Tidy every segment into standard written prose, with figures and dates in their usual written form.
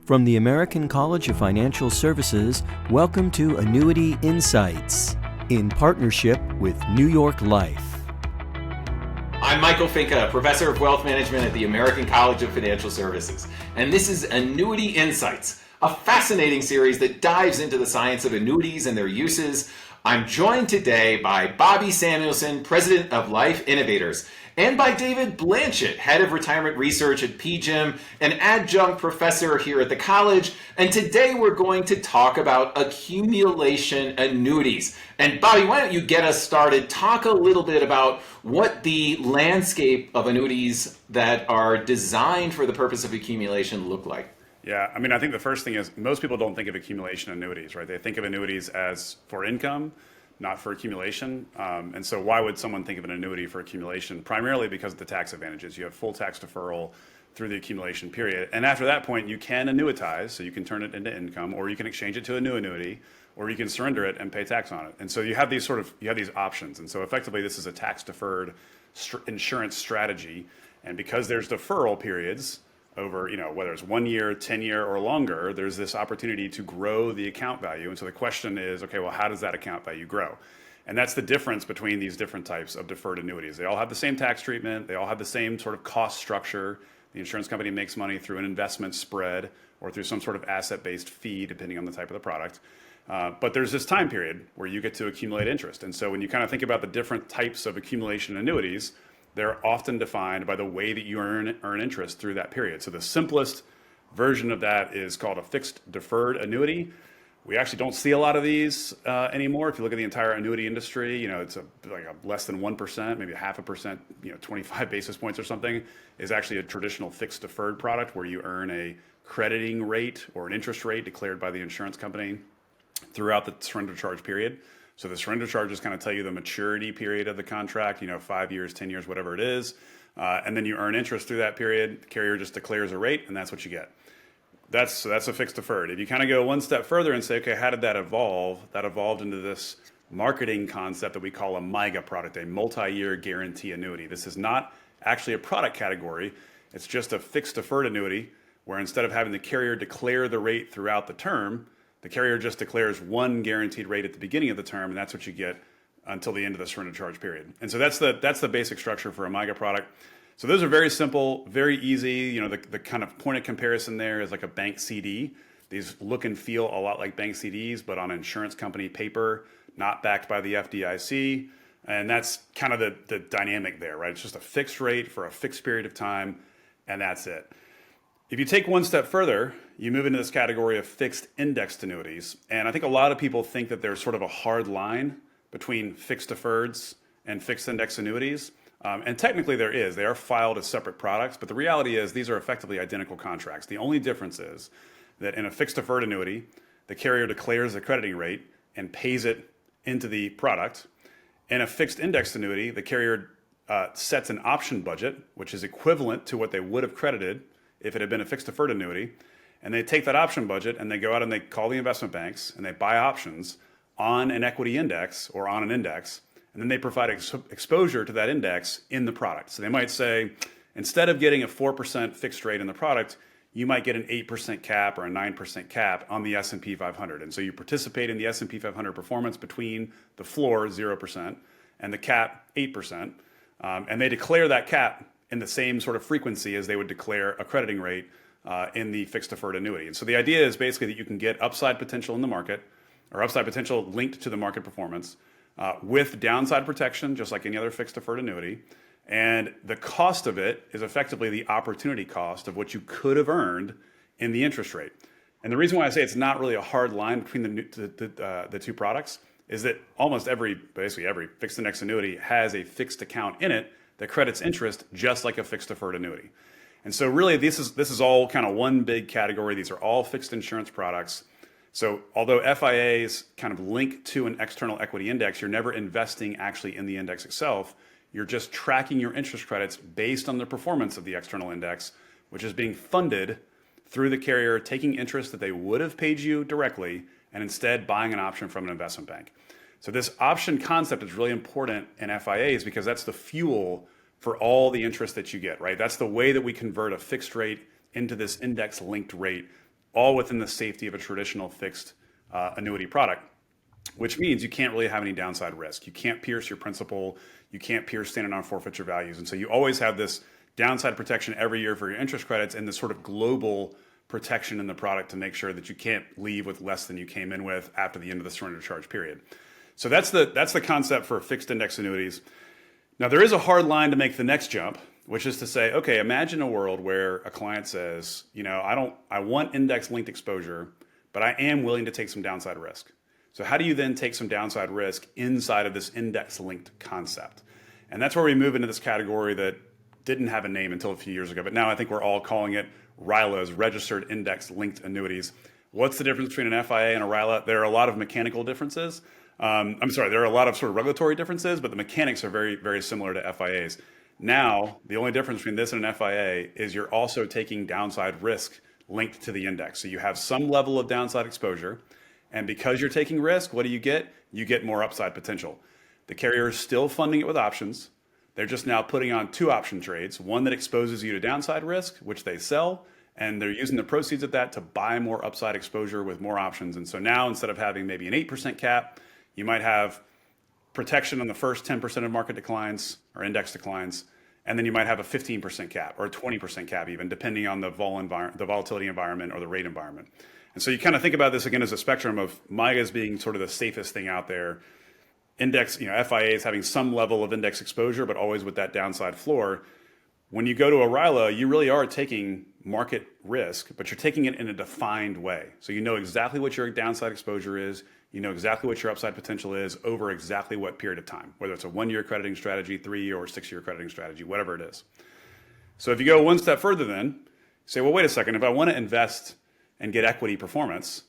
From the American College of Financial Services, welcome to Annuity Insights, in partnership with New York Life. I'm Michael Finke, Professor of Wealth Management at the American College of Financial Services, and this is Annuity Insights, a fascinating series that dives into the science of annuities and their uses. I'm joined today by Bobby Samuelson, President of Life Innovators, and by David Blanchett, Head of Retirement Research at PGIM, an adjunct professor here at the college. And today we're going to talk about accumulation annuities. And Bobby, why don't you get us started? Talk a little bit about what the landscape of annuities that are designed for the purpose of accumulation look like. Yeah, I mean, I think the first thing is most people don't think of accumulation annuities, right? They think of annuities as for income, not for accumulation. And so why would someone think of an annuity for accumulation? Primarily because of the tax advantages. You have full tax deferral through the accumulation period. And after that point, you can annuitize, so you can turn it into income, or you can exchange it to a new annuity, or you can surrender it and pay tax on it. And so you have these options. And so effectively, this is a tax deferred insurance strategy. And because there's deferral periods, over, whether it's 1 year, 10 year, or longer, there's this opportunity to grow the account value. And so the question is, okay, well, how does that account value grow? And that's the difference between these different types of deferred annuities. They all have the same tax treatment. They all have the same sort of cost structure. The insurance company makes money through an investment spread or through some sort of asset-based fee, depending on the type of the product. But there's this time period where you get to accumulate interest. And so when you kind of think about the different types of accumulation annuities, they're often defined by the way that you earn interest through that period. So the simplest version of that is called a fixed deferred annuity. We actually don't see a lot of these anymore. If you look at the entire annuity industry, it's like a less than 1%, maybe 0.5%, 25 basis points or something is actually a traditional fixed deferred product where you earn a crediting rate or an interest rate declared by the insurance company throughout the surrender charge period. So the surrender charges kind of tell you the maturity period of the contract, 5 years, 10 years, whatever it is. And then you earn interest through that period. The carrier just declares a rate, and that's what you get. That's a fixed deferred. If you kind of go one step further and say, okay, how did that evolve? That evolved into this marketing concept that we call a MIGA product, a multi-year guarantee annuity. This is not actually a product category. It's just a fixed deferred annuity where instead of having the carrier declare the rate throughout the term, the carrier just declares one guaranteed rate at the beginning of the term, and that's what you get until the end of the surrender charge period. And so that's the basic structure for a MIGA product. So those are very simple, very easy. The kind of point of comparison there is like a bank CD. These look and feel a lot like bank CDs, but on insurance company paper, not backed by the FDIC. And that's kind of the dynamic there, right? It's just a fixed rate for a fixed period of time, and that's it. If you take one step further, you move into this category of fixed indexed annuities. And I think a lot of people think that there's sort of a hard line between fixed deferreds and fixed index annuities. And technically there is. They are filed as separate products, but the reality is these are effectively identical contracts. The only difference is that in a fixed deferred annuity, the carrier declares the crediting rate and pays it into the product. In a fixed indexed annuity, the carrier sets an option budget, which is equivalent to what they would have credited if it had been a fixed deferred annuity, and they take that option budget and they go out and they call the investment banks and they buy options on an equity index or on an index, and then they provide exposure to that index in the product. So they might say, instead of getting a 4% fixed rate in the product, you might get an 8% cap or a 9% cap on the S&P 500. And so you participate in the S&P 500 performance between the floor, 0%, and the cap, 8%. And they declare that cap in the same sort of frequency as they would declare a crediting rate in the fixed deferred annuity. And so the idea is basically that you can get upside potential in the market, or upside potential linked to the market performance, with downside protection, just like any other fixed deferred annuity. And the cost of it is effectively the opportunity cost of what you could have earned in the interest rate. And the reason why I say it's not really a hard line between the two products is that basically every fixed index annuity has a fixed account in it that credits interest just like a fixed deferred annuity. And so really this is all kind of one big category. These are all fixed insurance products. So although FIAs kind of link to an external equity index, you're never investing actually in the index itself. You're just tracking your interest credits based on the performance of the external index, which is being funded through the carrier taking interest that they would have paid you directly and instead buying an option from an investment bank. So this option concept is really important in FIAs because that's the fuel for all the interest that you get, right? That's the way that we convert a fixed rate into this index linked rate all within the safety of a traditional fixed annuity product, which means you can't really have any downside risk. You can't pierce your principal. You can't pierce standard non-forfeiture values. And so you always have this downside protection every year for your interest credits and this sort of global protection in the product to make sure that you can't leave with less than you came in with after the end of the surrender charge period. So that's the concept for fixed index annuities. Now there is a hard line to make the next jump, which is to say, okay, imagine a world where a client says, I want index linked exposure, but I am willing to take some downside risk. So how do you then take some downside risk inside of this index linked concept? And that's where we move into this category that didn't have a name until a few years ago, but now I think we're all calling it RILAs, registered index linked annuities. What's the difference between an FIA and a RILA? There are a lot of mechanical differences. There are a lot of sort of regulatory differences, but the mechanics are very, very similar to FIAs. Now, the only difference between this and an FIA is you're also taking downside risk linked to the index. So you have some level of downside exposure. And because you're taking risk, what do? You get more upside potential. The carrier is still funding it with options. They're just now putting on 2 option trades, one that exposes you to downside risk, which they sell, and they're using the proceeds of that to buy more upside exposure with more options. And so now instead of having maybe an 8% cap, you might have protection on the first 10% of market declines or index declines, and then you might have a 15% cap or a 20% cap even, depending on the volatility environment or the rate environment. And so you kind of think about this again as a spectrum of MIGAs being sort of the safest thing out there. Index, FIAs having some level of index exposure, but always with that downside floor. When you go to a RILA, you really are taking market risk, but you're taking it in a defined way. So you know exactly what your downside exposure is. You know exactly what your upside potential is over exactly what period of time, whether it's a 1-year crediting strategy, 3 or 6-year crediting strategy, whatever it is. So if you go one step further then, say, well, wait a second, if I want to invest and get equity performance,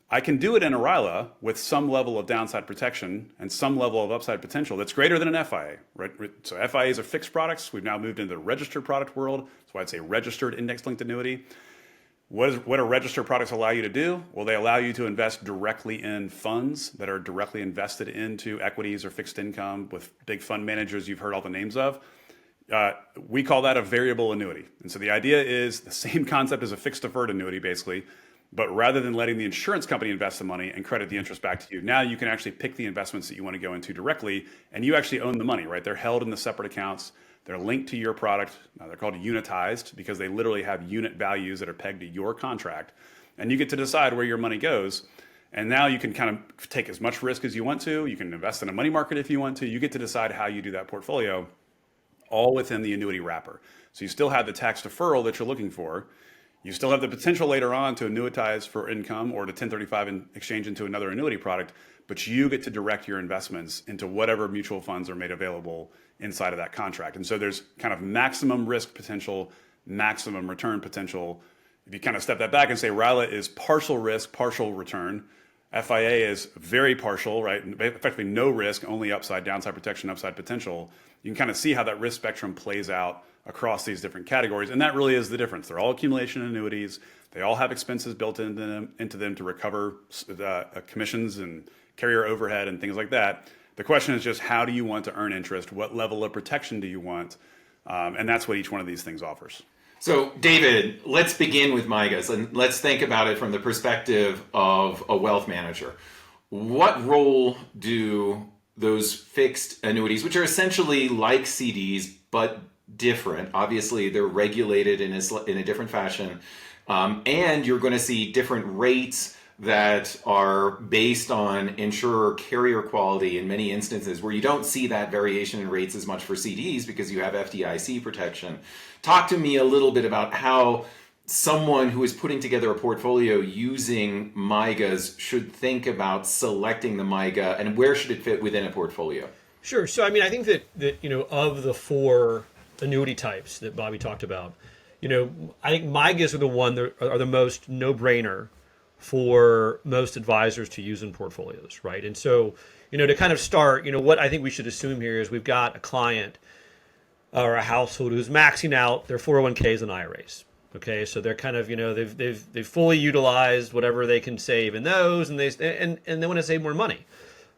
I can do it in a RILA with some level of downside protection and some level of upside potential that's greater than an FIA, right? So FIAs are fixed products. We've now moved into the registered product world. That's why I'd say registered index-linked annuity. What do registered products allow you to do? Well, they allow you to invest directly in funds that are directly invested into equities or fixed income with big fund managers you've heard all the names of. We call that a variable annuity. And so the idea is the same concept as a fixed deferred annuity, basically. But rather than letting the insurance company invest the money and credit the interest back to you, now you can actually pick the investments that you want to go into directly, and you actually own the money, right? They're held in the separate accounts. They're linked to your product. They're called unitized because they literally have unit values that are pegged to your contract. And you get to decide where your money goes. And now you can kind of take as much risk as you want to. You can invest in a money market if you want to. You get to decide how you do that portfolio, all within the annuity wrapper. So you still have the tax deferral that you're looking for. You still have the potential later on to annuitize for income or to 1035 and exchange into another annuity product, but you get to direct your investments into whatever mutual funds are made available inside of that contract. And so there's kind of maximum risk potential, maximum return potential. If you kind of step that back and say RILA is partial risk, partial return, FIA is very partial, right? Effectively no risk, only upside, downside protection, upside potential. You can kind of see how that risk spectrum plays out across these different categories. And that really is the difference. They're all accumulation annuities. They all have expenses built into them to recover commissions and carrier overhead and things like that. The question is just how do you want to earn interest? What level of protection do you want? And that's what each one of these things offers. So, David, let's begin with MIGAs, and let's think about it from the perspective of a wealth manager. What role do those fixed annuities, which are essentially like CDs, but different, obviously they're regulated in a different fashion, and you're going to see different rates that are based on insurer carrier quality in many instances where you don't see that variation in rates as much for CDs because you have FDIC protection. Talk to me a little bit about how someone who is putting together a portfolio using MIGAs should think about selecting the MIGA and where should it fit within a portfolio? Sure. So, I mean, I think that of the 4 annuity types that Bobby talked about, I think MIGAs are the one that are the most no-brainer for most advisors to use in portfolios, right? And so, to kind of start, what I think we should assume here is we've got a client or a household who's maxing out their 401ks and IRAs. Okay, so they're kind of, they've fully utilized whatever they can save in those, and they want to save more money.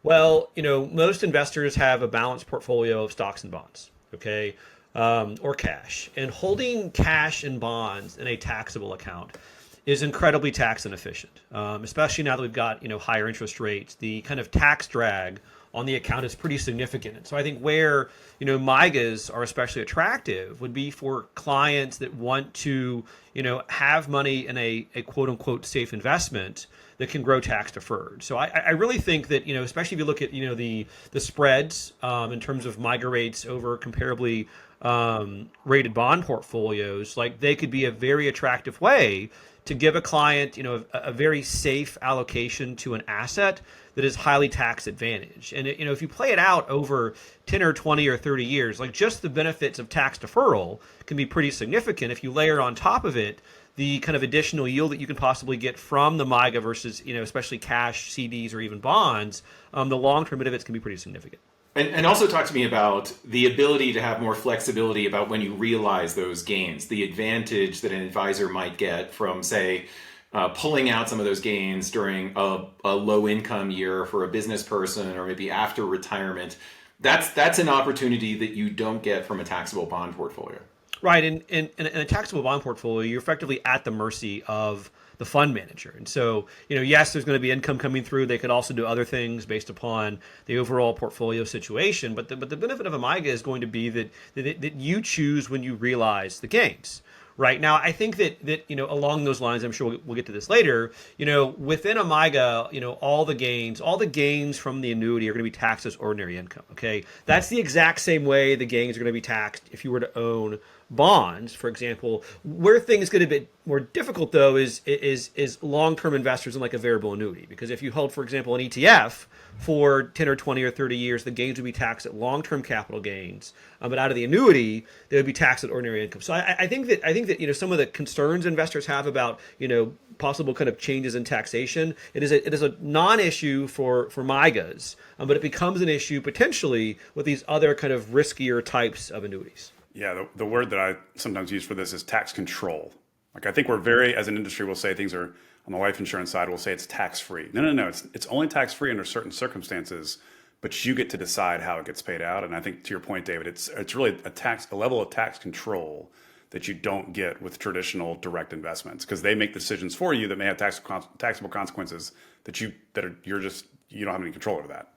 Well, most investors have a balanced portfolio of stocks and bonds, okay, or cash. And holding cash and bonds in a taxable account is incredibly tax inefficient, especially now that we've got higher interest rates. The kind of tax drag on the account is pretty significant. And so I think where MIGAs are especially attractive would be for clients that want to have money in a quote unquote safe investment that can grow tax deferred. So I really think that especially if you look at the spreads in terms of MIGA rates over comparably rated bond portfolios, like they could be a very attractive way to give a client, a very safe allocation to an asset that is highly tax advantaged. And if you play it out over 10 or 20 or 30 years, like just the benefits of tax deferral can be pretty significant. If you layer on top of it the kind of additional yield that you can possibly get from the MIGA versus, especially cash, CDs, or even bonds, the long-term benefits can be pretty significant. And also talk to me about the ability to have more flexibility about when you realize those gains, the advantage that an advisor might get from, say, pulling out some of those gains during a low income year for a business person or maybe after retirement. That's an opportunity that you don't get from a taxable bond portfolio. Right. And in a taxable bond portfolio, you're effectively at the mercy of the fund manager. And so, yes, there's going to be income coming through. They could also do other things based upon the overall portfolio situation. But the benefit of a MIGA is going to be that you choose when you realize the gains. Right now, I think that along those lines, I'm sure we'll get to this later. Within a MIGA, all the gains from the annuity are going to be taxed as ordinary income. Okay, that's the exact same way the gains are going to be taxed if you were to own bonds, for example. Where things get a bit more difficult, though, is long-term investors in like a variable annuity. Because if you hold, for example, an ETF for 10 or 20 or 30 years, the gains would be taxed at long-term capital gains. But out of the annuity, they would be taxed at ordinary income. So I think that some of the concerns investors have about possible kind of changes in taxation, it is a non-issue for MIGAs, but it becomes an issue potentially with these other kind of riskier types of annuities. Yeah, the word that I sometimes use for this is tax control. Like I think as an industry, we'll say things are, on the life insurance side, we'll say it's tax-free. No, it's only tax-free under certain circumstances, but you get to decide how it gets paid out. And I think to your point, David, it's really a level of tax control that you don't get with traditional direct investments, because they make decisions for you that may have taxable consequences that you don't have any control over that.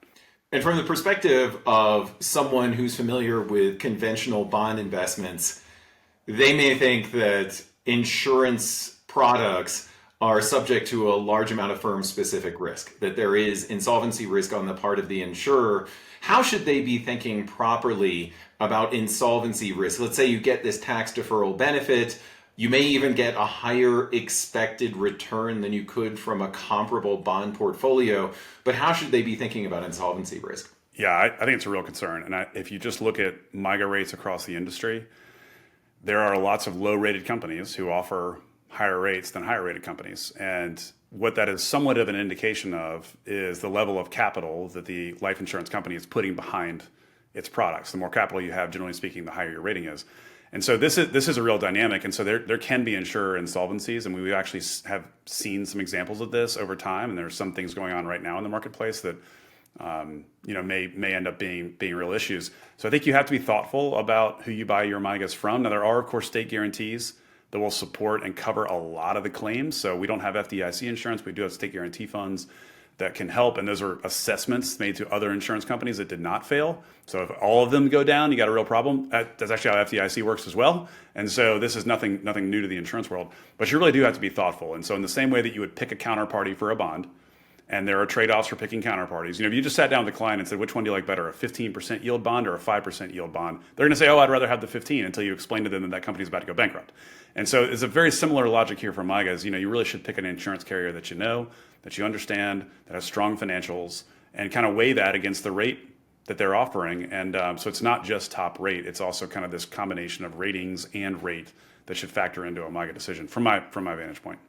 And from the perspective of someone who's familiar with conventional bond investments, they may think that insurance products are subject to a large amount of firm-specific risk, that there is insolvency risk on the part of the insurer. How should they be thinking properly about insolvency risk? Let's say you get this tax deferral benefit. You may even get a higher expected return than you could from a comparable bond portfolio. But how should they be thinking about insolvency risk? Yeah, I think it's a real concern. And if you just look at MIGA rates across the industry, there are lots of low-rated companies who offer higher rates than higher-rated companies. And what that is somewhat of an indication of is the level of capital that the life insurance company is putting behind its products. The more capital you have, generally speaking, the higher your rating is. And so this is a real dynamic. And so there can be insurer insolvencies, and we actually have seen some examples of this over time. And there's some things going on right now in the marketplace that may end up being real issues. So I think you have to be thoughtful about who you buy your MIGAs from. Now, there are, of course, state guarantees that will support and cover a lot of the claims. So we don't have FDIC insurance. We do have state guarantee funds that can help. And those are assessments made to other insurance companies that did not fail. So if all of them go down, you got a real problem. That's actually how FDIC works as well. And so this is nothing new to the insurance world. But you really do have to be thoughtful. And so in the same way that you would pick a counterparty for a bond, and there are trade-offs for picking counterparties. If you just sat down with a client and said, which one do you like better, a 15% yield bond or a 5% yield bond? They're going to say, oh, I'd rather have the 15, until you explain to them that company's about to go bankrupt. And so it's a very similar logic here for MIGAs. You really should pick an insurance carrier that you know, that you understand, that has strong financials, and kind of weigh that against the rate that they're offering. And so it's not just top rate. It's also kind of this combination of ratings and rate that should factor into a MIGA decision from my vantage point.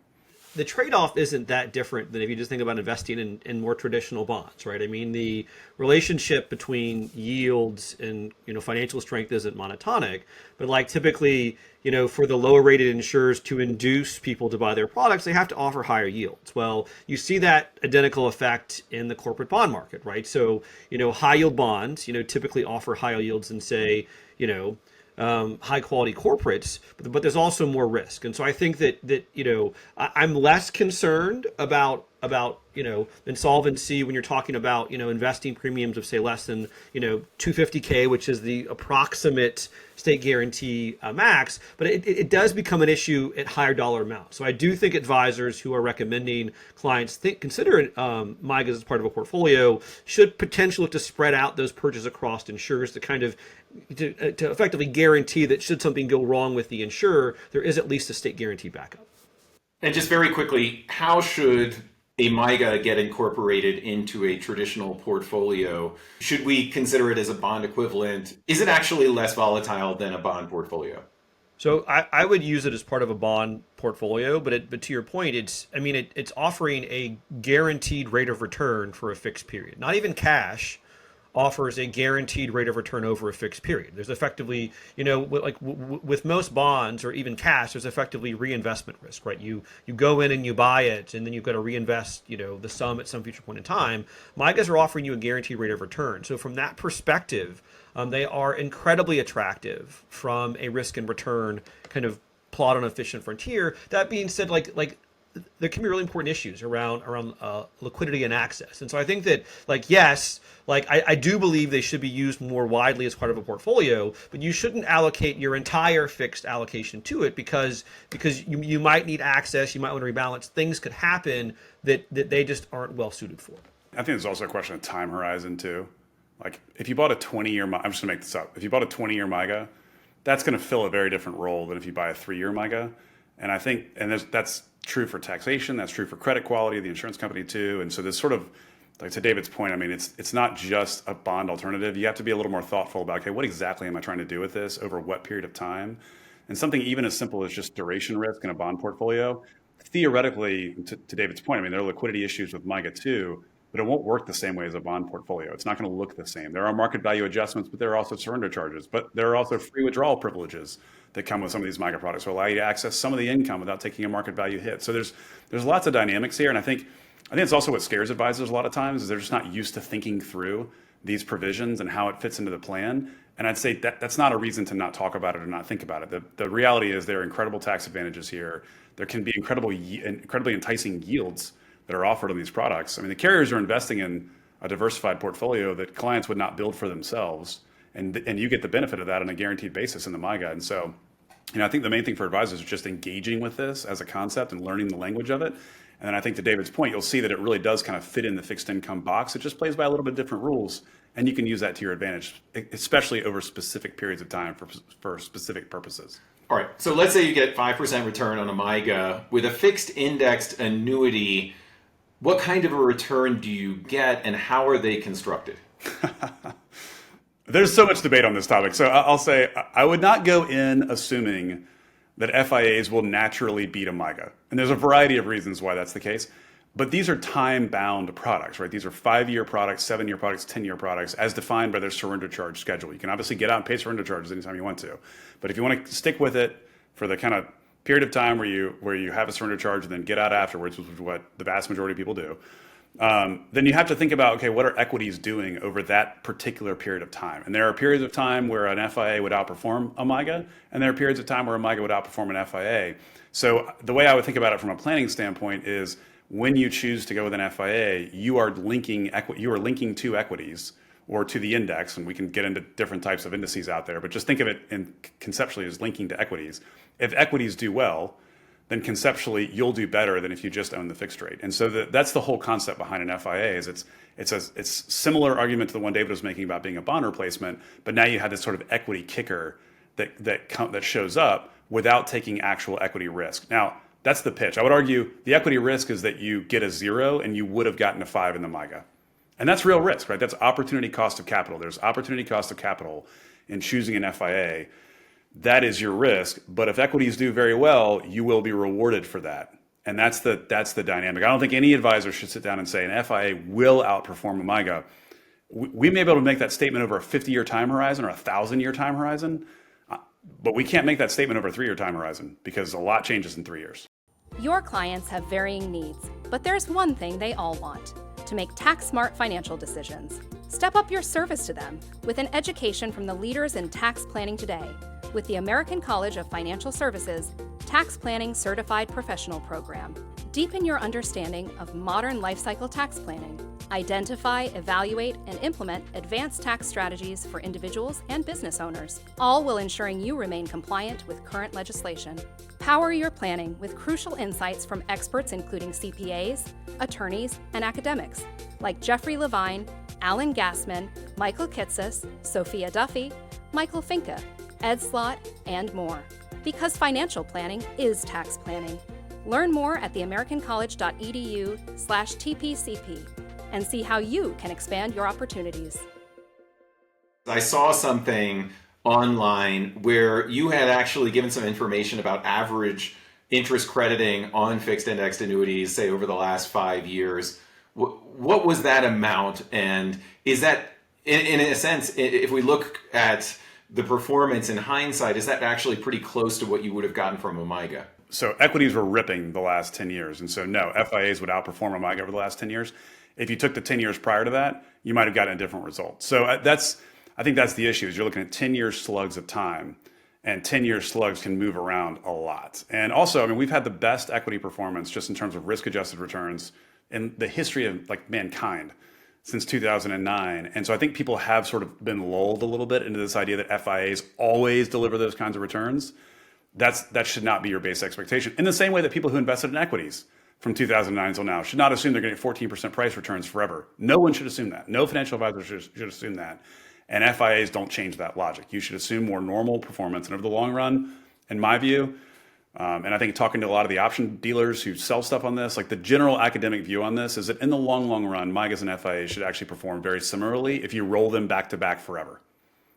The trade-off isn't that different than if you just think about investing in more traditional bonds, right? I mean, the relationship between yields and financial strength isn't monotonic, but like typically, for the lower-rated insurers to induce people to buy their products, they have to offer higher yields. Well, you see that identical effect in the corporate bond market, right? So, high-yield bonds, typically offer higher yields than say, high quality corporates, but there's also more risk. And so I think that I'm less concerned about insolvency when you're talking about investing premiums of say less than $250K, which is the approximate state guarantee max, but it does become an issue at higher dollar amounts. So I do think advisors who are recommending clients consider MIGAs as part of a portfolio should potentially look to spread out those purchases across insurers to kind of to effectively guarantee that should something go wrong with the insurer, there is at least a state guarantee backup. And just very quickly, how should a MIGA get incorporated into a traditional portfolio? Should we consider it as a bond equivalent? Is it actually less volatile than a bond portfolio? So I would use it as part of a bond portfolio, but to your point, it's offering a guaranteed rate of return for a fixed period. Not even cash offers a guaranteed rate of return over a fixed period. There's effectively, with most bonds or even cash, there's effectively reinvestment risk, right? You go in and you buy it, and then you've got to reinvest, the sum at some future point in time. MIGAs are offering you a guaranteed rate of return. So from that perspective, they are incredibly attractive from a risk and return kind of plot on an efficient frontier. That being said, there can be really important issues around liquidity and access. And so I think that I do believe they should be used more widely as part of a portfolio, but you shouldn't allocate your entire fixed allocation to it because you might need access, you might want to rebalance. Things could happen that they just aren't well suited for. I think there's also a question of time horizon too. Like if you bought a 20-year, I'm just gonna make this up. If you bought a 20-year MIGA, that's gonna fill a very different role than if you buy a 3-year MIGA. And I think, that's true for taxation, that's true for credit quality of the insurance company too. And so there's sort of, like to David's point, I mean, it's not just a bond alternative. You have to be a little more thoughtful about, okay, what exactly am I trying to do with this over what period of time? And something even as simple as just duration risk in a bond portfolio, theoretically, to David's point, I mean, there are liquidity issues with MIGA too, but it won't work the same way as a bond portfolio. It's not going to look the same. There are market value adjustments, but there are also surrender charges, but there are also free withdrawal privileges that come with some of these MIGA products will allow you to access some of the income without taking a market value hit. So there's lots of dynamics here. And I think it's also what scares advisors a lot of times is they're just not used to thinking through these provisions and how it fits into the plan. And I'd say that's not a reason to not talk about it or not think about it. The reality is there are incredible tax advantages here. There can be incredibly enticing yields that are offered on these products. I mean, the carriers are investing in a diversified portfolio that clients would not build for themselves. And you get the benefit of that on a guaranteed basis in the MIGA. And so, I think the main thing for advisors is just engaging with this as a concept and learning the language of it. And then I think to David's point, you'll see that it really does kind of fit in the fixed income box. It just plays by a little bit different rules. And you can use that to your advantage, especially over specific periods of time for specific purposes. All right. So let's say you get 5% return on a MIGA. With a fixed indexed annuity, what kind of a return do you get and how are they constructed? There's so much debate on this topic. So I'll say I would not go in assuming that FIAs will naturally beat a MIGA. And there's a variety of reasons why that's the case. But these are time-bound products, right? These are 5-year products, 7-year products, 10-year products, as defined by their surrender charge schedule. You can obviously get out and pay surrender charges anytime you want to. But if you want to stick with it for the kind of period of time where you have a surrender charge and then get out afterwards, which is what the vast majority of people do, then you have to think about, okay, what are equities doing over that particular period of time? And there are periods of time where an FIA would outperform a MIGA, and there are periods of time where a MIGA would outperform an FIA. So the way I would think about it from a planning standpoint is when you choose to go with an FIA, you are linking to equities or to the index, and we can get into different types of indices out there, but just think of it conceptually as linking to equities. If equities do well, then conceptually you'll do better than if you just own the fixed rate. And so that's the whole concept behind an FIA is it's similar argument to the one David was making about being a bond replacement, but now you have this sort of equity kicker that shows up without taking actual equity risk. Now, that's the pitch. I would argue the equity risk is that you get a 0 and you would have gotten a 5 in the MIGA. And that's real risk, right? That's opportunity cost of capital. There's opportunity cost of capital in choosing an FIA. That is your risk. But if equities do very well, you will be rewarded for that. And that's the dynamic. I don't think any advisor should sit down and say an FIA will outperform a MIGA. We may be able to make that statement over a 50-year time horizon or a 1,000-year time horizon, but we can't make that statement over a 3-year time horizon because a lot changes in 3 years. Your clients have varying needs, but there's one thing they all want: to make tax-smart financial decisions. Step up your service to them with an education from the leaders in tax planning today. with the American College of Financial Services Tax Planning Certified Professional Program. Deepen your understanding of modern lifecycle tax planning. Identify, evaluate, and implement advanced tax strategies for individuals and business owners, all while ensuring you remain compliant with current legislation. Power your planning with crucial insights from experts including CPAs, attorneys, and academics like Jeffrey Levine, Alan Gassman, Michael Kitsis, Sophia Duffy, Michael Finke, Ed Slott, and more. Because financial planning is tax planning. Learn more at theamericancollege.edu/TPCP and see how you can expand your opportunities. I saw something online where you had actually given some information about average interest crediting on fixed indexed annuities, say over the last 5 years. What was that amount? And is that, in a sense, if we look at the performance in hindsight, is that actually pretty close to what you would have gotten from a MIGA? So equities were ripping the last 10 years. And so no, FIAs would outperform a MIGA over the last 10 years. If you took the 10 years prior to that, you might have gotten a different result. So I think that's the issue, is you're looking at 10-year slugs of time, and 10-year slugs can move around a lot. And also, I mean, we've had the best equity performance just in terms of risk-adjusted returns in the history of like mankind since 2009. And so I think people have sort of been lulled a little bit into this idea that FIAs always deliver those kinds of returns. That should not be your base expectation. In the same way that people who invested in equities from 2009 until now should not assume they're going to get 14% price returns forever. No one should assume that. No financial advisor should assume that. And FIAs don't change that logic. You should assume more normal performance. And over the long run, in my view, and I think talking to a lot of the option dealers who sell stuff on this, like the general academic view on this is that in the long run, MIGAs and FIAs should actually perform very similarly if you roll them back to back forever.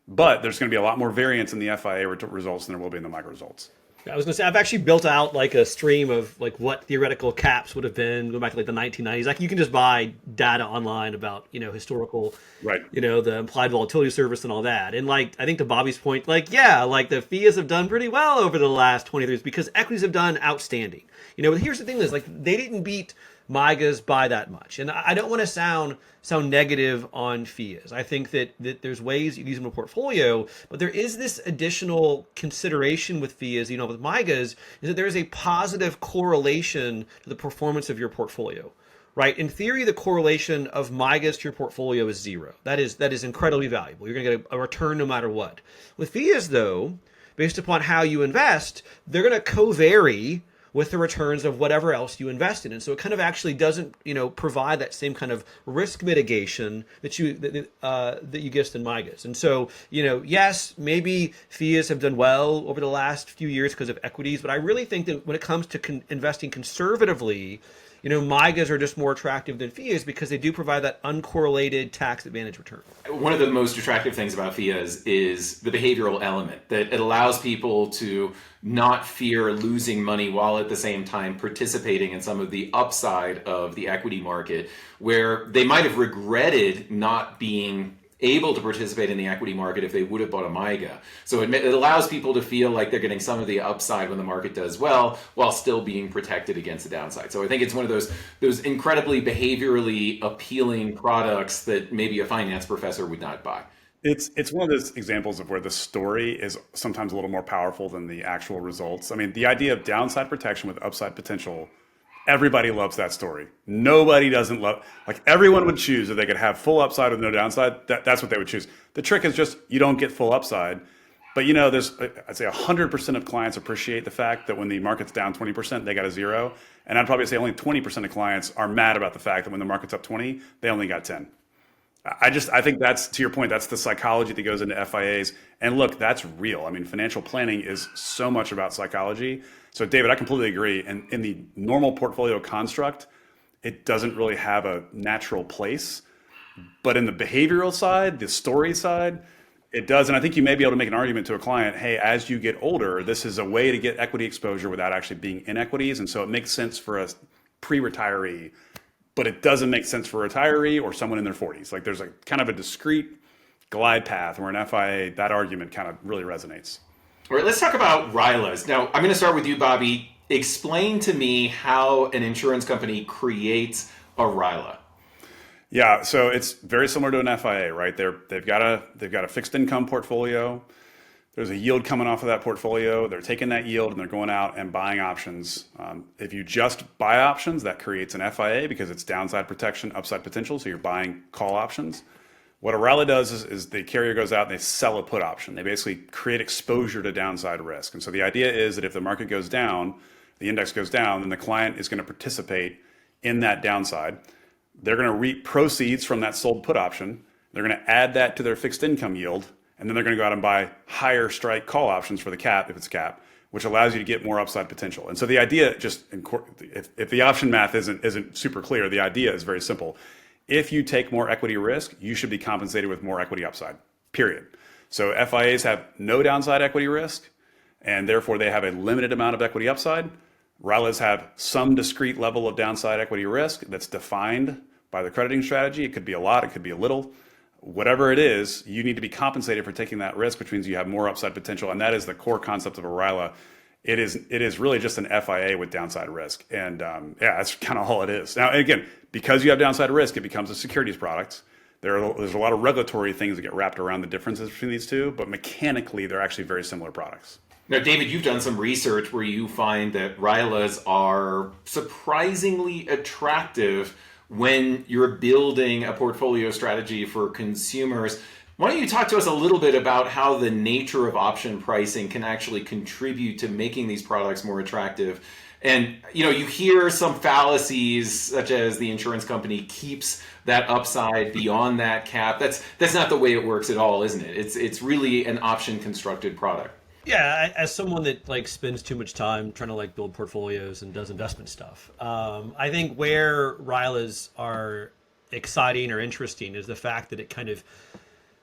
But there's going to be a lot more variance in the FIA results than there will be in the MIGA results. I was going to say, I've actually built out like a stream of like what theoretical caps would have been going back to like the 1990s. Like you can just buy data online about, historical, right? The implied volatility service and all that. And like, I think to Bobby's point, like, yeah, like the FIAs have done pretty well over the last 20 years because equities have done outstanding. But here's the thing is like, they didn't beat MIGAs by that much. And I don't want to sound negative on FIAs. I think that there's ways you use them in a portfolio, but there is this additional consideration with FIAs, with MIGAs, is that there is a positive correlation to the performance of your portfolio. Right? In theory, the correlation of MIGAs to your portfolio is zero. That is incredibly valuable. You're going to get a return no matter what. With FIAs, though, based upon how you invest, they're going to co-vary with the returns of whatever else you invest in. And so it kind of actually doesn't, provide that same kind of risk mitigation that you get in MIGAs. And so, yes, maybe FIAs have done well over the last few years because of equities, but I really think that when it comes to investing conservatively, MIGAs are just more attractive than FIAs because they do provide that uncorrelated tax advantage return. One of the most attractive things about FIAs is the behavioral element, that it allows people to not fear losing money while at the same time participating in some of the upside of the equity market, where they might have regretted not being able to participate in the equity market if they would have bought a MIGA. So it allows people to feel like they're getting some of the upside when the market does well, while still being protected against the downside. So I think it's one of those incredibly behaviorally appealing products that maybe a finance professor would not buy. It's one of those examples of where the story is sometimes a little more powerful than the actual results. I mean, the idea of downside protection with upside potential, everybody loves that story. Nobody doesn't love, like everyone would choose if they could have full upside with no downside. That's what they would choose. The trick is just you don't get full upside. But there's, I'd say 100% of clients appreciate the fact that when the market's down 20%, they got a zero. And I'd probably say only 20% of clients are mad about the fact that when the market's up 20, they only got 10. I think that's, to your point, that's the psychology that goes into FIAs. And look, that's real. I mean, financial planning is so much about psychology. So David, I completely agree. And in the normal portfolio construct, it doesn't really have a natural place. But in the behavioral side, the story side, it does. And I think you may be able to make an argument to a client, hey, as you get older, this is a way to get equity exposure without actually being in equities. And so it makes sense for a pre-retiree, but it doesn't make sense for a retiree or someone in their 40s. Like there's a kind of a discrete glide path where an FIA, that argument kind of really resonates. All right, let's talk about RILAs. Now, I'm going to start with you, Bobby. Explain to me how an insurance company creates a RILA. Yeah, so it's very similar to an FIA, right? They've got a fixed income portfolio. there's a yield coming off of that portfolio. They're taking that yield and they're going out and buying options. If you just buy options, that creates an FIA because it's downside protection, upside potential. So you're buying call options. What a RILA does is the carrier goes out and they sell a put option. They basically create exposure to downside risk. And so the idea is that if the market goes down, the index goes down, then the client is going to participate in that downside. They're going to reap proceeds from that sold put option. They're going to add that to their fixed income yield. And then they're going to go out and buy higher strike call options for the cap, if it's cap, which allows you to get more upside potential. And so the idea, if the option math isn't super clear, the idea is very simple. If you take more equity risk, you should be compensated with more equity upside, period. So FIAs have no downside equity risk, and therefore they have a limited amount of equity upside. RILAs have some discrete level of downside equity risk that's defined by the crediting strategy. It could be a lot, it could be a little. Whatever it is, you need to be compensated for taking that risk, which means you have more upside potential. And that is the core concept of a RILA. It is really just an FIA with downside risk. And that's kind of all it is. Now, again, because you have downside risk, it becomes a securities product. There's a lot of regulatory things that get wrapped around the differences between these two, but mechanically, they're actually very similar products. Now, David, you've done some research where you find that RILAs are surprisingly attractive when you're building a portfolio strategy for consumers. Why don't you talk to us a little bit about how the nature of option pricing can actually contribute to making these products more attractive? And you hear some fallacies, such as the insurance company keeps that upside beyond that cap. That's not the way it works at all, isn't it? It's really an option constructed product. Yeah, as someone that spends too much time trying to build portfolios and does investment stuff, I think where RILAs are exciting or interesting is the fact that it kind of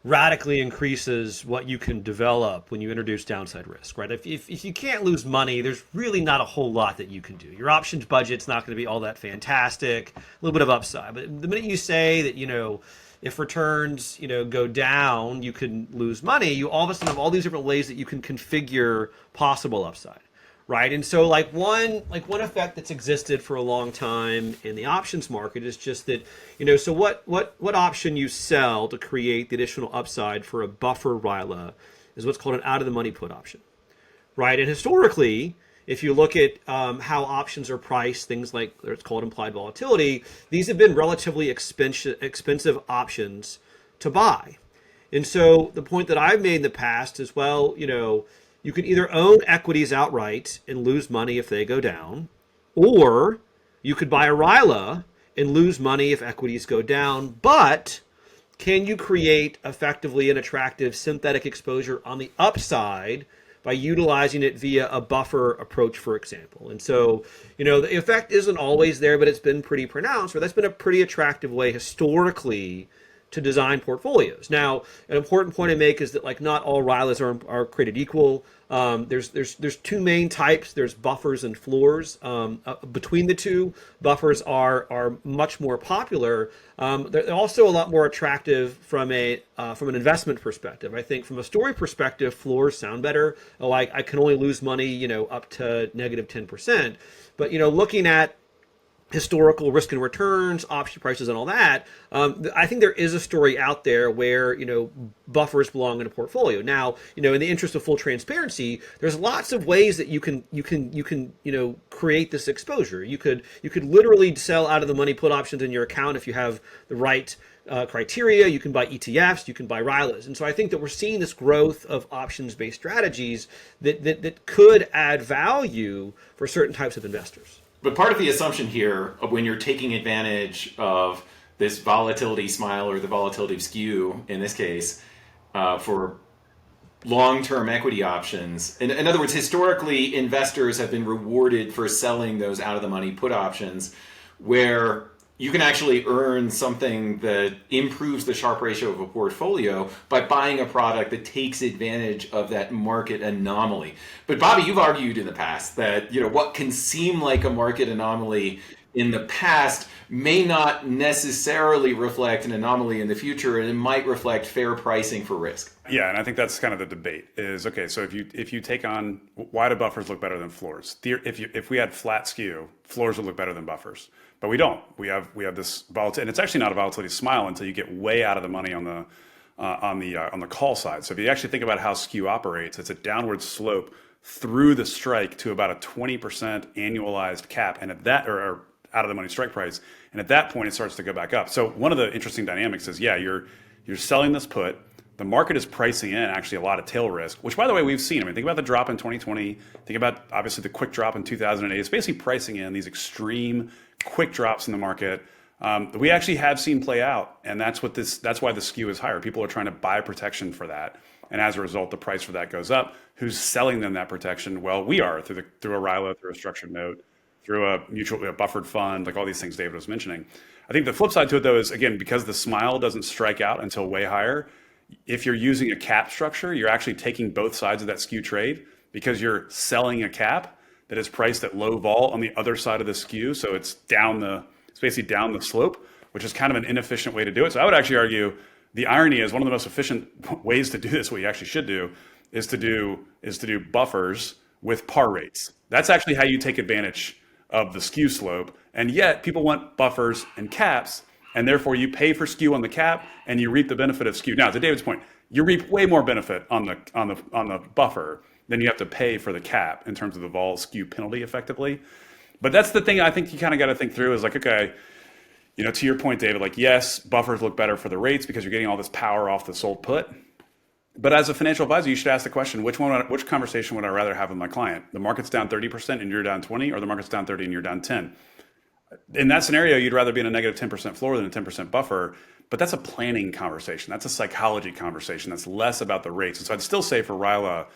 radically increases what you can develop when you introduce downside risk, right? If you can't lose money, there's really not a whole lot that you can do. Your options budget's not going to be all that fantastic, a little bit of upside. But the minute you say that, if returns, go down, you can lose money. You all of a sudden have all these different ways that you can configure possible upside, right? And so one effect that's existed for a long time in the options market is just that, so what option you sell to create the additional upside for a buffer RILA is what's called an out of the money put option, right? And historically, if you look at how options are priced, things like it's called implied volatility, these have been relatively expensive options to buy. And so the point that I've made in the past is, you can either own equities outright and lose money if they go down, or you could buy a RILA and lose money if equities go down. But can you create effectively an attractive synthetic exposure on the upside by utilizing it via a buffer approach, for example? And so, the effect isn't always there, but it's been pretty pronounced, or that's been a pretty attractive way historically to design portfolios. Now, an important point I make is that not all RILAs are created equal. There's two main types. There's buffers and floors. Between the two, buffers are much more popular. They're also a lot more attractive from an investment perspective. I think from a story perspective, floors sound better. I can only lose money, up to negative 10%. But looking at historical risk and returns, option prices, and all that, I think there is a story out there where buffers belong in a portfolio. Now, in the interest of full transparency, there's lots of ways that you can create this exposure. You could literally sell out of the money put options in your account if you have the right criteria. You can buy ETFs, you can buy RILAs. And so I think that we're seeing this growth of options-based strategies that could add value for certain types of investors. But part of the assumption here of when you're taking advantage of this volatility smile or the volatility skew, in this case, for long-term equity options, in other words, historically, investors have been rewarded for selling those out-of-the-money put options where you can actually earn something that improves the Sharpe ratio of a portfolio by buying a product that takes advantage of that market anomaly. But Bobby, you've argued in the past that what can seem like a market anomaly in the past may not necessarily reflect an anomaly in the future, and it might reflect fair pricing for risk. Yeah, and I think that's kind of the debate is, okay, so if you take on, why do buffers look better than floors? If we had flat skew, floors would look better than buffers. But we don't. We have this volatility, and it's actually not a volatility smile until you get way out of the money on on the call side. So if you actually think about how skew operates, it's a downward slope through the strike to about a 20% annualized cap, and at that, or out of the money strike price, and at that point it starts to go back up. So one of the interesting dynamics is, yeah, you're selling this put. The market is pricing in actually a lot of tail risk, which, by the way, we've seen. I mean, think about the drop in 2020. Think about, obviously, the quick drop in 2008. It's basically pricing in these extreme quick drops in the market that we actually have seen play out. And that's why the skew is higher. People are trying to buy protection for that. And as a result, the price for that goes up. Who's selling them that protection? Well, we are through a RILA, through a structured note, through a buffered fund, like all these things David was mentioning. I think the flip side to it, though, is, again, because the smile doesn't strike out until way higher, if you're using a cap structure, you're actually taking both sides of that skew trade because you're selling a cap that is priced at low vol on the other side of the skew. So it's basically down the slope, which is kind of an inefficient way to do it. So I would actually argue the irony is one of the most efficient ways to do this, what you actually should do, is to do buffers with par rates. That's actually how you take advantage of the skew slope. And yet people want buffers and caps, and therefore you pay for skew on the cap and you reap the benefit of skew. Now, to David's point, you reap way more benefit on the buffer than you have to pay for the cap in terms of the vol skew penalty effectively. But that's the thing I think you kind of got to think through is like, okay, to your point, David, like, yes, buffers look better for the rates because you're getting all this power off the sold put. But as a financial advisor, you should ask the question, which conversation would I rather have with my client? The market's down 30% and you're down 20, or the market's down 30 and you're down 10? In that scenario, you'd rather be in a negative 10% floor than a 10% buffer, but that's a planning conversation. That's a psychology conversation. That's less about the rates. And so I'd still say for RILA,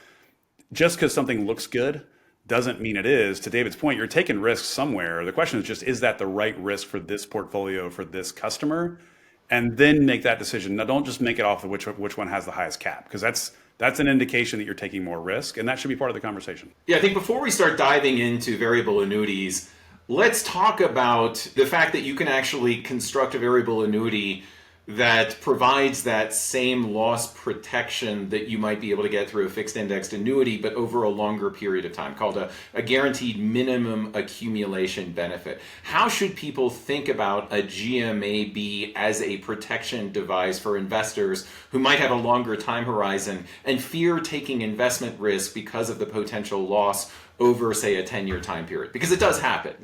just because something looks good doesn't mean it is. To David's point, you're taking risks somewhere. The question is just, is that the right risk for this portfolio, for this customer? And then make that decision. Now, don't just make it off of which one has the highest cap, because that's an indication that you're taking more risk, and that should be part of the conversation. Yeah, I think before we start diving into variable annuities, let's talk about the fact that you can actually construct a variable annuity that provides that same loss protection that you might be able to get through a fixed indexed annuity, but over a longer period of time, called a guaranteed minimum accumulation benefit. How should people think about a GMAB as a protection device for investors who might have a longer time horizon and fear taking investment risk because of the potential loss over, say, a 10-year time period? Because it does happen.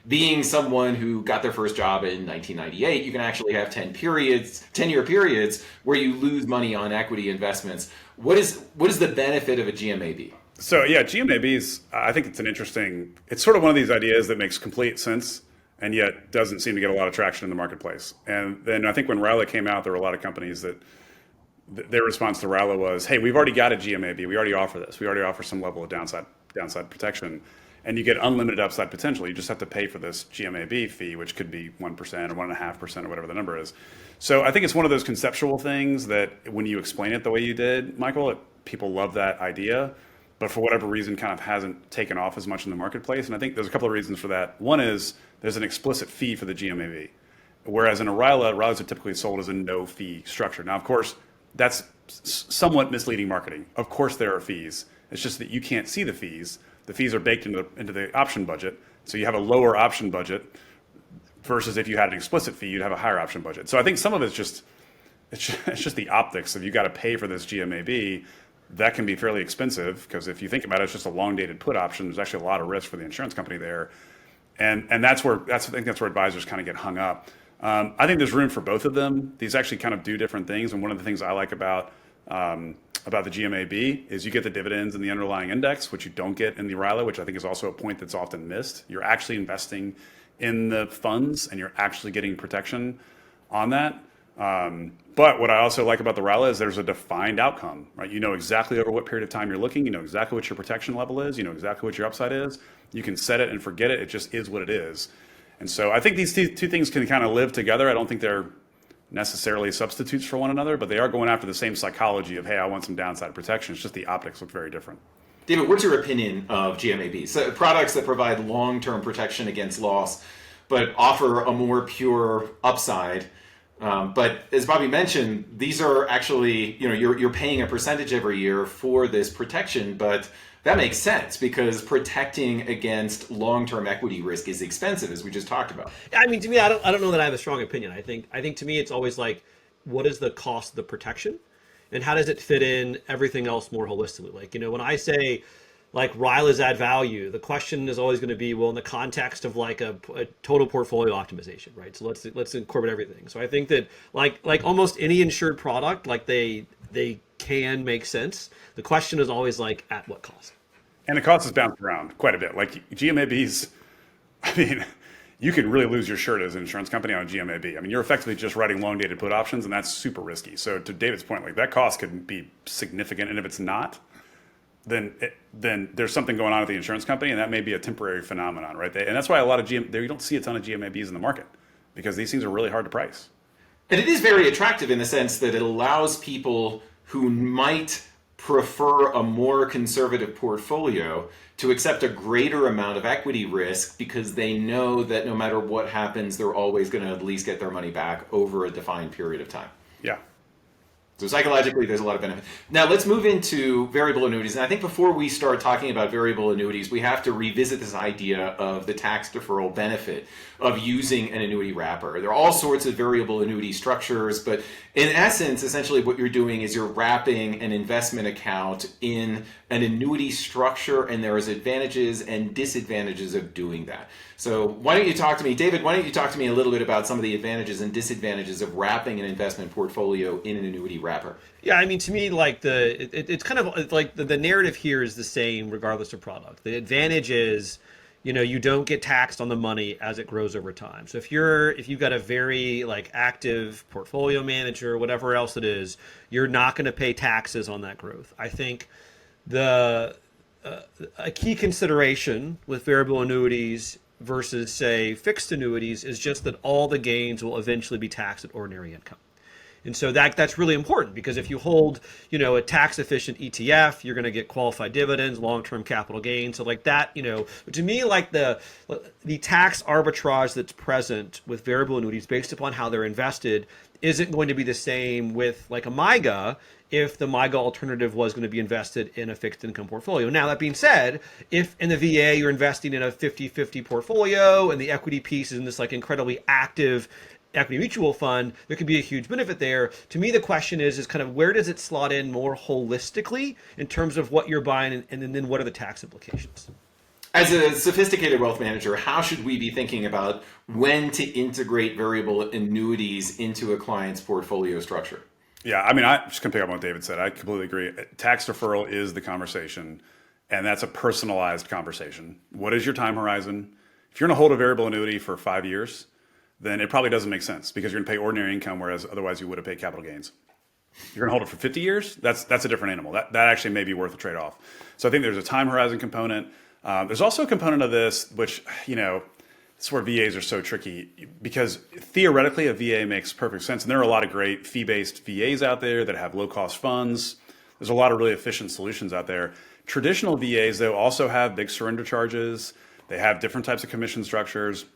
Being someone who got their first job in 1998, you can actually have 10-year periods where you lose money on equity investments. What is the benefit of a GMAB? So yeah, GMABs, I think it's sort of one of these ideas that makes complete sense and yet doesn't seem to get a lot of traction in the marketplace. And then I think when RILA came out, there were a lot of companies that their response to RILA was, hey, we've already got a GMAB. We already offer this. We already offer some level of downside protection, and you get unlimited upside potential. You just have to pay for this GMAB fee, which could be 1% or 1.5% or whatever the number is. So I think it's one of those conceptual things that when you explain it the way you did, Michael, people love that idea, but for whatever reason kind of hasn't taken off as much in the marketplace. And I think there's a couple of reasons for that. One is there's an explicit fee for the GMAB, whereas in a RILAs are typically sold as a no fee structure. Now, of course, that's somewhat misleading marketing. Of course there are fees. It's just that you can't see the fees. The fees are baked into the option budget. So you have a lower option budget versus if you had an explicit fee, you'd have a higher option budget. So I think some of it's just the optics of you got to pay for this GMAB. That can be fairly expensive because if you think about it, it's just a long dated put option. There's actually a lot of risk for the insurance company there. And I think that's where advisors kind of get hung up. I think there's room for both of them. These actually kind of do different things. And one of the things I like about the GMAB is you get the dividends in the underlying index, which you don't get in the RILA, which I think is also a point that's often missed. You're actually investing in the funds and you're actually getting protection on that. But what I also like about the RILA is there's a defined outcome, right? You know exactly over what period of time you're looking. You know exactly what your protection level is. You know exactly what your upside is. You can set it and forget it. It just is what it is. And so I think these two things can kind of live together. I don't think they're necessarily substitutes for one another, but they are going after the same psychology of, hey, I want some downside protection. It's just the optics look very different. David, what's your opinion of GMABs? So products that provide long-term protection against loss, but offer a more pure upside. But as Bobby mentioned, these are actually, you're paying a percentage every year for this protection, but that makes sense because protecting against long-term equity risk is expensive, as we just talked about. I mean, to me, I don't know that I have a strong opinion. I think to me, it's always like what is the cost of the protection, and how does it fit in everything else more holistically? Like, when I say like RILAs add value, the question is always going to be, well, in the context of like a total portfolio optimization, right? So let's incorporate everything. So I think that like almost any insured product, like they can make sense. The question is always like, at what cost? And the cost has bounced around quite a bit. Like GMABs, I mean, you can really lose your shirt as an insurance company on a GMAB. I mean, you're effectively just writing long dated put options, and that's super risky. So to David's point, like that cost could be significant, and if it's not, then there's something going on at the insurance company, and that may be a temporary phenomenon, right? And that's why a lot of you don't see a ton of GMABs in the market, because these things are really hard to price. And it is very attractive in the sense that it allows people who might prefer a more conservative portfolio to accept a greater amount of equity risk, because they know that no matter what happens, they're always going to at least get their money back over a defined period of time. Yeah. So psychologically, there's a lot of benefit. Now let's move into variable annuities. And I think before we start talking about variable annuities, we have to revisit this idea of the tax deferral benefit of using an annuity wrapper. There are all sorts of variable annuity structures, but in essence, essentially what you're doing is you're wrapping an investment account in an annuity structure, and there is advantages and disadvantages of doing that. So why don't you talk to me, David, why don't you talk to me a little bit about some of the advantages and disadvantages of wrapping an investment portfolio in an annuity wrapper? Yeah, I mean, to me, like it's kind of like the narrative here is the same regardless of product. The advantage is, you don't get taxed on the money as it grows over time. So if you've got a very like active portfolio manager, whatever else it is, you're not going to pay taxes on that growth. I think a key consideration with variable annuities versus, say, fixed annuities is just that all the gains will eventually be taxed at ordinary income. And so that's really important, because if you hold, a tax efficient ETF, you're going to get qualified dividends, long-term capital gains. So like that, to me, like the tax arbitrage that's present with variable annuities based upon how they're invested isn't going to be the same with like a MIGA if the MIGA alternative was going to be invested in a fixed income portfolio. Now, that being said, if in the VA you're investing in a 50-50 portfolio and the equity piece is in this like incredibly active equity mutual fund, there could be a huge benefit there. To me, the question is kind of where does it slot in more holistically in terms of what you're buying, and then what are the tax implications? As a sophisticated wealth manager, how should we be thinking about when to integrate variable annuities into a client's portfolio structure? Yeah, I mean, I just can pick up on what David said. I completely agree. Tax deferral is the conversation, and that's a personalized conversation. What is your time horizon? If you're going to hold a variable annuity for 5 years, then it probably doesn't make sense, because you're going to pay ordinary income, whereas otherwise you would have paid capital gains. You're going to hold it for 50 years, that's a different animal. That actually may be worth a trade-off. So I think there's a time horizon component. There's also a component of this, which, it's where VAs are so tricky, because theoretically a VA makes perfect sense. And there are a lot of great fee-based VAs out there that have low-cost funds. There's a lot of really efficient solutions out there. Traditional VAs, though, also have big surrender charges. They have different types of commission structures.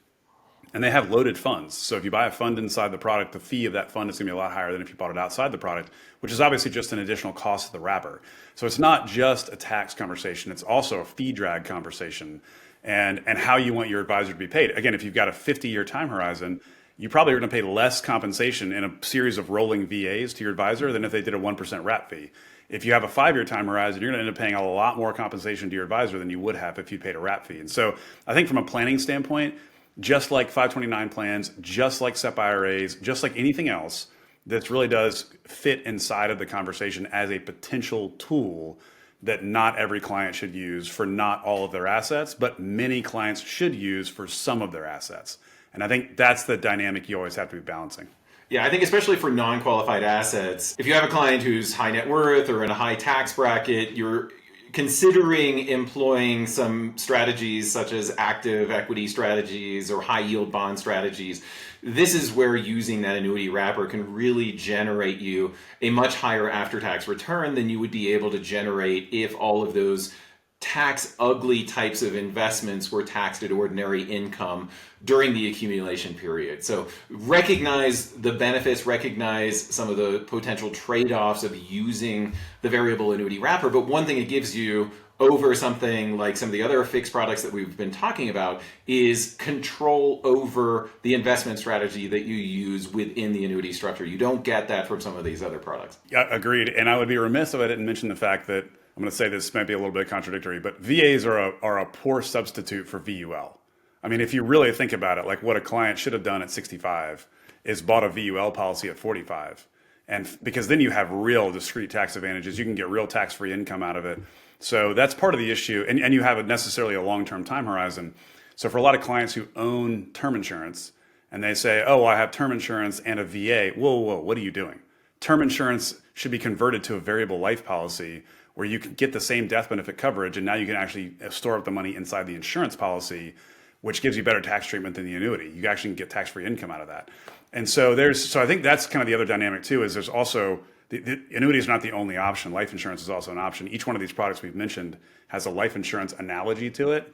And they have loaded funds. So if you buy a fund inside the product, the fee of that fund is going to be a lot higher than if you bought it outside the product, which is obviously just an additional cost of the wrapper. So it's not just a tax conversation. It's also a fee drag conversation, and how you want your advisor to be paid. Again, if you've got a 50-year time horizon, you probably are going to pay less compensation in a series of rolling VAs to your advisor than if they did a 1% wrap fee. If you have a 5-year time horizon, you're going to end up paying a lot more compensation to your advisor than you would have if you paid a wrap fee. And so I think from a planning standpoint, just like 529 plans, just like SEP IRAs, just like anything else, this really does fit inside of the conversation as a potential tool that not every client should use for not all of their assets, but many clients should use for some of their assets. And I think that's the dynamic you always have to be balancing. Yeah, I think especially for non-qualified assets, if you have a client who's high net worth or in a high tax bracket, you're considering employing some strategies such as active equity strategies or high yield bond strategies. This is where using that annuity wrapper can really generate you a much higher after-tax return than you would be able to generate if all of those tax ugly types of investments were taxed at ordinary income during the accumulation period. So recognize the benefits, recognize some of the potential trade-offs of using the variable annuity wrapper. But one thing it gives you over something like some of the other fixed products that we've been talking about is control over the investment strategy that you use within the annuity structure. You don't get that from some of these other products. Yeah, agreed. And I would be remiss if I didn't mention the fact that, I'm going to say this might be a little bit contradictory, but VAs are a poor substitute for VUL. I mean, if you really think about it, like what a client should have done at 65 is bought a VUL policy at 45. And because then you have real discrete tax advantages, you can get real tax-free income out of it. So that's part of the issue. And you have necessarily a long-term time horizon. So for a lot of clients who own term insurance and they say, oh, well, I have term insurance and a VA. Whoa, what are you doing? Term insurance should be converted to a variable life policy where you can get the same death benefit coverage, and now you can actually store up the money inside the insurance policy, which gives you better tax treatment than the annuity. You actually can get tax-free income out of that. And so I think that's kind of the other dynamic too, is there's also, the annuity is not the only option. Life insurance is also an option. Each one of these products we've mentioned has a life insurance analogy to it.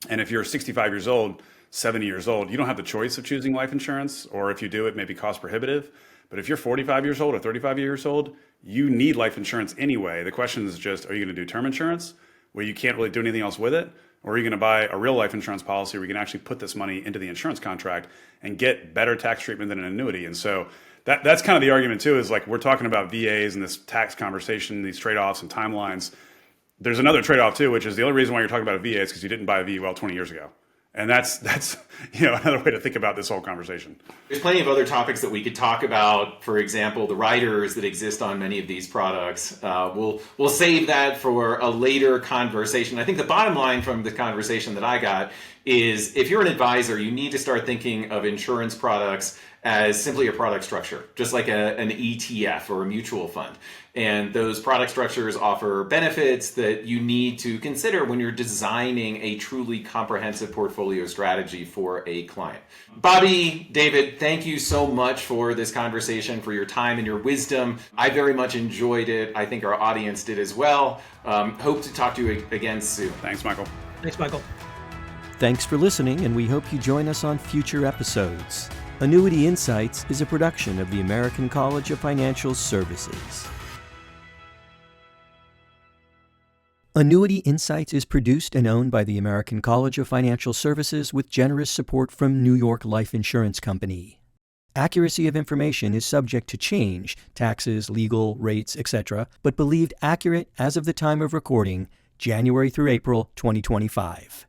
And if you're 65 years old, 70 years old, you don't have the choice of choosing life insurance, or if you do, it may be cost prohibitive. But if you're 45 years old or 35 years old, you need life insurance anyway. The question is just, are you going to do term insurance where you can't really do anything else with it? Or are you going to buy a real life insurance policy where you can actually put this money into the insurance contract and get better tax treatment than an annuity? And so that's kind of the argument too, is like we're talking about VAs and this tax conversation, these trade-offs and timelines. There's another trade-off too, which is the only reason why you're talking about a VA is because you didn't buy a VUL 20 years ago. And that's another way to think about this whole conversation. There's plenty of other topics that we could talk about. For example, the riders that exist on many of these products. We'll save that for a later conversation. I think the bottom line from the conversation that I got is if you're an advisor, you need to start thinking of insurance products as simply a product structure, just like an ETF or a mutual fund. And those product structures offer benefits that you need to consider when you're designing a truly comprehensive portfolio strategy for a client. Bobby, David, thank you so much for this conversation, for your time and your wisdom. I very much enjoyed it. I think our audience did as well. Hope to talk to you again soon. Thanks, Michael. Thanks, Michael. Thanks for listening, and we hope you join us on future episodes. Annuity Insights is a production of the American College of Financial Services. Annuity Insights is produced and owned by the American College of Financial Services with generous support from New York Life Insurance Company. Accuracy of information is subject to change, taxes, legal, rates, etc., but believed accurate as of the time of recording, January through April 2025.